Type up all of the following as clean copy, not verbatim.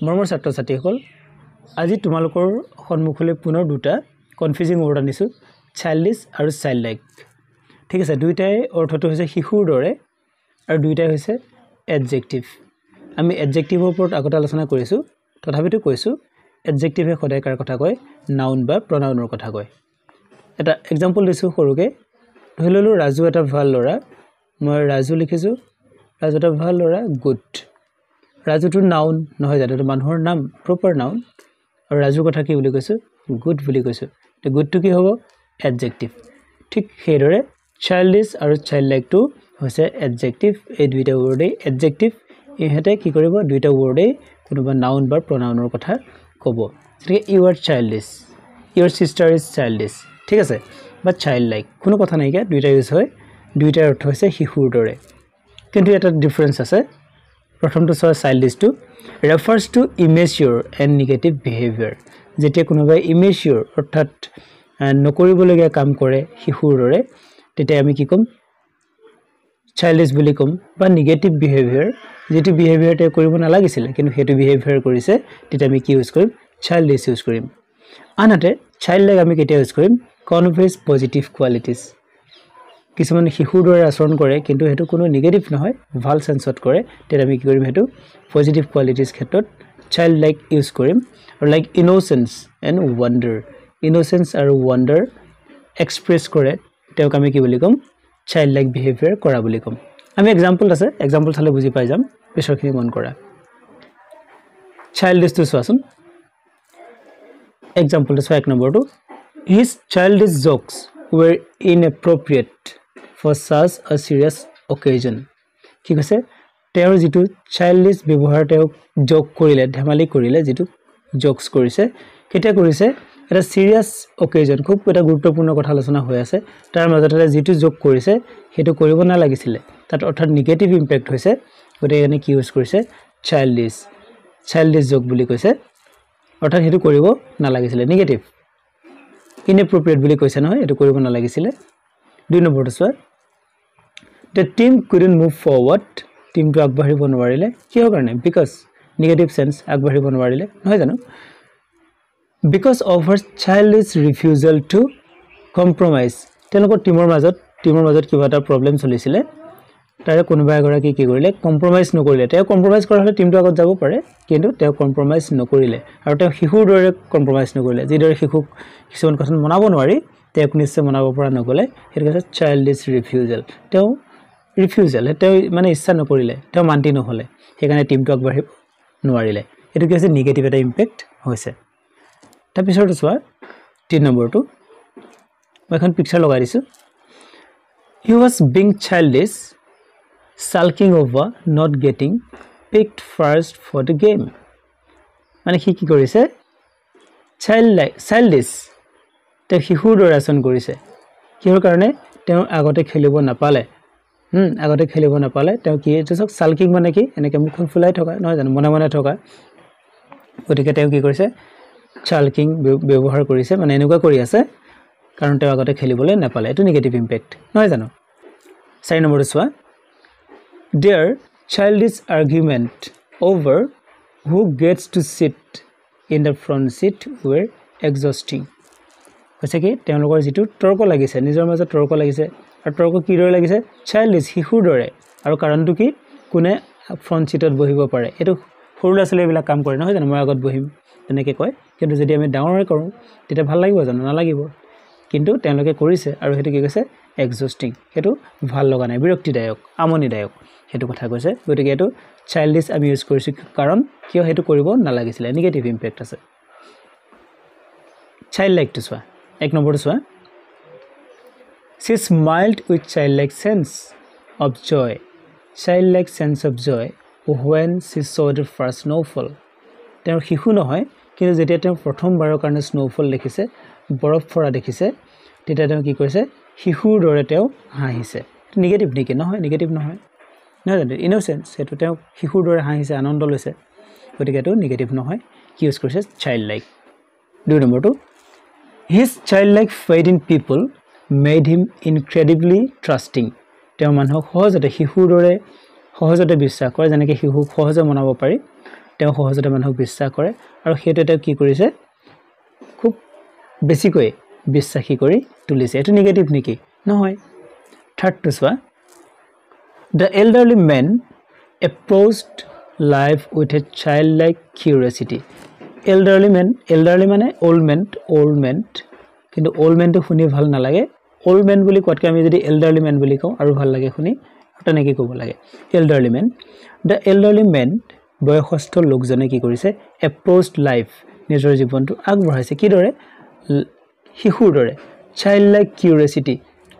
মৰমৰ ছাত্ৰ-ছাত্ৰীসকল আজি তোমালোকৰ সন্মুখলৈ পুনৰ দুটা কনফিউজিং ৱৰ্ড আনিছো চাইল্ডিছ আৰু চাইল্ড লাইক ঠিক আছে দুইটাই অৰ্থটো হৈছে শিশুৰ দৰে আৰু দুইটাই হৈছে এডজেক্টিভ আমি এডজেক্টিভৰ ওপৰত আগতে আলোচনা কৰিছো তথাপিতো কৈছো এডজেক্টিভে সদায় কাৰ কথা কয় নাউন বা প্ৰনাউনৰ কথা কয় এটা এক্সাম্পল দিছো সৰুকে ধৰি ললো ৰাজু এটা ভাল ল'ৰা মই ৰাজু লিখিছো ৰাজু এটা ভাল ল'ৰা গুড ৰাজুটো নাউন নহয় জানো মানুহৰ নাম প্ৰপাৰ নাউন আৰু ৰাজুৰ কথা কি বুলি কৈছো গুড বুলি কৈছো তে গুডটো কি হ'ব এডজেক্টিভ ঠিক হেদৰে চাইল্ডিছ আৰু চাইল্ড লাইকটো হৈছে এডজেক্টিভ এই দুইটা ৱৰ্ডে এডজেক্টিভ ইহতে কি কৰিব দুইটা ৱৰ্ডে কোনোবা নাউন বা প্ৰনাউনৰ কথা ক'ব ঠিক you are childish your sister is childish ঠিক আছে বা চাইল্ড লাইক কোনো কথা নাই কি দুইটা ইউজ হয় দুইটাৰ অৰ্থ হৈছে শিশুৰ দৰে কিন্তু এটা ডিফাৰেন্স আছে প্ৰথমটো সৰ childish to refers to immature and negative behaviour যেতিয়া কোনোবাই ইমেচিউৰ অৰ্থাৎ নকৰিবলগীয়া কাম কৰে শিশুৰ দৰে তেতিয়া আমি কি কম চাইল্ডিছ বুলি কম বা নেগেটিভ বিহেভিয়াৰ যেটো বিহেভিয়াৰ তে কৰিব নালাগিছিল কিন্তু হেতু বিহেভিয়াৰ কৰিছে তেতিয়া আমি কি ইউজ কৰিম চাইল্ডিছ ইউজ কৰিম আনহাতে চাইল্ড লাইক আমি কেতিয়া ইউজ কৰিম কনভেজ পজিটিভ কোৱালিটিজ কিছুমান শিশুৰ দৰে আচৰণ কৰে কিন্তু হেতু কোনো নেগেটিভ নহয় ভাল সেন্সত কৰে তেতিয়া আমি কি কৰিম হেতু পজিটিভ কোৱালিটিজ ক্ষেত্ৰত চাইল্ড লাইক ইউজ কৰিম আৰু লাইক ইনোসেন্স এণ্ড ওয়ান্ডাৰ ইনোসেন্স আৰু ওয়ান্ডাৰ এক্সপ্ৰেছ কৰে তেওঁক আমি কি বুলি কম চাইল্ড লাইক বিহেভিয়াৰ কৰা বুলি কম আমি এক্সাম্পল আছে এক্সাম্পল চালে বুজি পাই যাম পিছৰখিনি মন কৰা চাইল্ডিছ টু সোৱাচোন এক্সাম্পল টু এক নম্বৰটো his childish jokes were inappropriate for such a serious occasion কি কৈছে তেওঁৰ যেটো চাইল্ডিছ ব্যৱহাৰ তেওঁ জোক কৰিলে ধেমালি কৰিলে যেটো জোকস কৰিছে কেতিয়া কৰিছে এটা সিৰিয়াস অকেজন খুব এটা গুৰুত্বপূৰ্ণ কথা আলোচনা হৈ আছে তাৰ মাজতে যেটো জোক কৰিছে হেতু কৰিব না লাগিছিল তাত অৰ্থাৎ নেগেটিভ ইম্প্যাক্ট হৈছে গতে এনে কি ইউজ কৰিছে চাইল্ডিছ জোক বুলি কৈছে অৰ্থাৎ হেতু কৰিব না লাগিছিল নেগেটিভ inappropriate বুলি কৈছে নহয় এটো কৰিব না লাগিছিল দুই নম্বৰটো সোৱা the team couldn't move forward team to আগবাঢ়িব নোৱাৰিলে কিয় কাৰণে because negative sense আগবাঢ়িব নোৱাৰিলে নহয় জানো because of her childish refusal to compromise তেওঁলোকৰ টিমৰ মাজত কিবা এটা প্ৰবলেম চলিছিল তাৰে কোনোবা এগৰাকী কি কৰিলে কম্প্ৰমাইজ নকৰিলে তেওঁ কম্প্ৰমাইজ কৰা হলে টিমটো আগত যাব পাৰে কিন্তু তেওঁ কম্প্ৰমাইজ নকৰিলে আৰু তেওঁ শিশুৰ দৰে কম্প্ৰমাইজ নকৰিলে যিদৰে শিশুক কিছুমান কথা মনাব নোৱাৰি তেওঁক নিশ্চয় মনাব পৰা নগলে হেতু কৈছে চাইল্ডিছ ৰিফিউজাল তেওঁ ৰিফিউজাল তেওঁ মানে ইচ্ছা নকৰিলে তেওঁ মান্তি নহলে সেইকাৰণে টিমটো আগবাঢ়িব নোৱাৰিলে এটো কি আছে নেগেটিভ এটা ইম্প্যাক্ট হৈছে তাৰ পিছৰটো চোৱা 3 নম্বৰটো মই এখন পিকচাৰ লগাই দিছো he was being childish sulking over not getting picked first for the game মানে কি কৰিছে চাইল্ডিছ তে শিশুৰ দৰে আচৰণ কৰিছে কিহৰ কাৰণে তেওঁ আগতে খেলিব নাপালে তেওঁ কি এটো সালকিং মানে কি এনেকে মুখখন ফুলাই থকা নহয় জানো মনে থকা গতিকে তেওঁ কি কৰিছে সালকিং ব্যৱহাৰ কৰিছে মানে এনেকুৱা কৰি আছে কাৰণ তেওঁ আগতে খেলিবলৈ নাপালে এটো নেগেটিভ ইম্প্যাক্ট নহয় জানো 4 নম্বৰটো চোৱা their childish argument over who gets to sit in the front seat were exhausting কৈছে কি তেওঁলোকৰ যেটো তৰ্ক লাগিছে নিজৰ মাজত তৰ্ক লাগিছে আৰু তৰ্ক কি দৰে লাগিছে চাইল্ডিছ শিশুৰ দৰে আৰু কাৰণটো কি কোনে ফ্ৰন্ট সিটত বহিব পাৰে এটো সৰু ল'ৰা-ছোৱালীবিলাক কাম কৰে নহয় জানো মই আগত বহিম তেনেকৈ কয় কিন্তু যদি আমি ডাঙৰে কৰো তেতিয়া ভাল লাগিব জানো নালাগিব কিন্তু তেওঁলোকে কৰিছে আৰু হেতু কি কৈছে এক্সহস্টিং হেতু ভাল লগা নাই বিৰক্তিদায়ক আমনিদায়ক হেতু কথা কৈছে গতিকে এটো চাইল্ডিছ আমি ইউজ কৰিছো কাৰণ কিয় হেতু কৰিব নালাগিছিল নেগেটিভ ইম্প্যাক্ট আছে চাইল্ড লাইক টু সোৱা এক নম্বৰটো সোৱা she smiled with childlike sense of joy when she saw the first snowfall তেওঁ শিশু নহয় কিন্তু যেতিয়া তেওঁ প্ৰথমবাৰৰ কাৰণে স্নোফল দেখিছে বৰফ পৰা দেখিছে তেতিয়া তেওঁ কি কৰিছে শিশুৰ দৰে তেওঁ হাঁহিছে নেগেটিভ নেকি নহয় নেগেটিভ নহয় জানো ইনোসেন্স হেতু তেওঁ শিশুৰ দৰে হাঁহিছে আনন্দ লৈছে গতিকে এটো নেগেটিভ নহয় কি ইউজ কৰিছে চাইল্ড লাইক দুই নম্বৰটো his childlike faith in people made him incredibly trusting তেওঁ মানুহক সহজতে শিশুৰ দৰে সহজতে বিশ্বাস কৰে যেনেকৈ শিশুক সহজে মনাব পাৰি তেওঁ সহজতে মানুহক বিশ্বাস কৰে আৰু সেইটো তেওঁ কি কৰিছে খুব বেছিকৈ বিশ্বাসী কৰি তুলিছে এটো নেগেটিভ নেকি নহয় থাৰ্ডটো চোৱা the elderly man approached life with a childlike curiosity elderly মানে old man কিন্তু old man তো শুনি ভাল নালাগে old man বুলি কোৱাতকৈ আমি যদি elderly man বুলি কওঁ আৰু ভাল লাগে শুনি তেনেকৈ ক'ব লাগে elderly man the elderly man বয়সস্থ লোকজনে কি কৰিছে approached life নিজৰ জীৱনটো আগবঢ়াইছে কি দৰে শিশুৰ দৰে childlike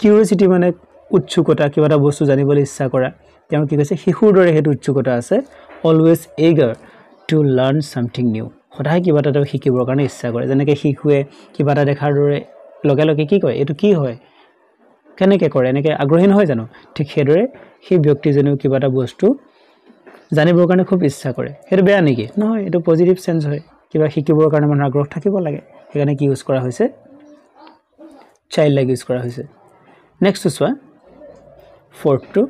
curiosity মানে উৎসুকতা কিবা এটা বস্তু জানিবলৈ ইচ্ছা কৰা তেওঁ কি কৈছে শিশুৰ দৰে হেতু উৎসুকতা আছে always eager to learn something new সদায় কিবা এটা শিকিবৰ কাৰণে ইচ্ছা কৰে যেনেকৈ শিশুৱে কিবা এটা দেখাৰ দৰে লগে লগে কি কয় এটো কি হয় কেনেকৈ কৰে এনেকৈ আগ্ৰহী নহয় জানো ঠিক সেইদৰে সেই ব্যক্তিজনেও কিবা এটা বস্তু জানিবৰ কাৰণে খুব ইচ্ছা কৰে হেতু বেয়া নেকি নহয় এটো পজিটিভ সেন্স হয় কিবা শিকিবৰ কাৰণে মনৰ আগ্ৰহ থাকিব লাগে সেইকাৰণে কি ইউজ কৰা হৈছে চাইল্ড লাইক ইউজ কৰা হৈছে নেক্সট চোৱা fourth to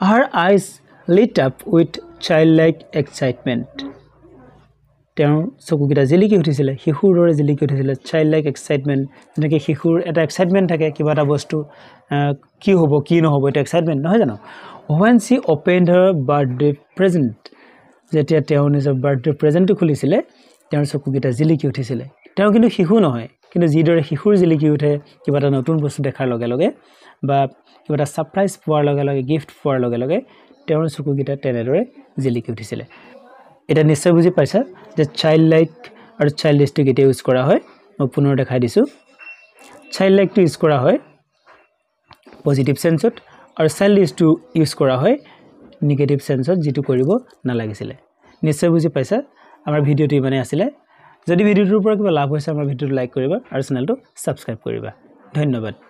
her eyes lit up with childlike excitement তেওঁ চকুকিটা জিলিকি উঠিছিল শিশুৰ দৰে জিলিকি উঠিছিল childlike excitement যেনেকৈ শিশুৰ এটা এক্সাইটমেন্ট থাকে কিবা এটা বস্তু কি হ'ব কি নহব এটা এক্সাইটমেন্ট নহয় জানো when she opened her birthday present যেতিয়া তেওঁ নিজৰ বাৰ্থডে প্ৰেজেন্টটো খুলিছিল তেওঁৰ চকুকিটা জিলিকি উঠিছিল তেওঁ কিন্তু শিশু নহয় কিন্তু যিদৰে শিশুৰ জিলিকি উঠে কিবা এটা নতুন বস্তু দেখাৰ লগে লগে বা কিবা এটা সাৰপ্ৰাইজ পোৱাৰ লগে লগে গিফট পোৱাৰ লগে লগে তেওঁৰ চকুকিটা তেনেদৰে জিলিকি উঠিছিল এটা নিশ্চয় বুজি পাইছা যে চাইল্ড লাইক আৰু চাইল্ডিশ টো কেতিয়া ইউজ কৰা হয় মই পুনৰ দেখাই দিছো চাইল্ড লাইক টো ইউজ কৰা হয় পজিটিভ সেন্সত আৰু চাইল্ডিশ টো ইউজ কৰা হয় নেগেটিভ সেন্সত যেটো কৰিব নালাগিছিল নিশ্চয় বুজি পাইছা আমাৰ ভিডিওটো ইমানে আছিল যদি ভিডিওটোৰ পৰা কিবা লাভ হৈছে আমাৰ ভিডিওটো লাইক কৰিবা আৰু চেনেলটো সাবস্ক্ৰাইব কৰিবা ধন্যবাদ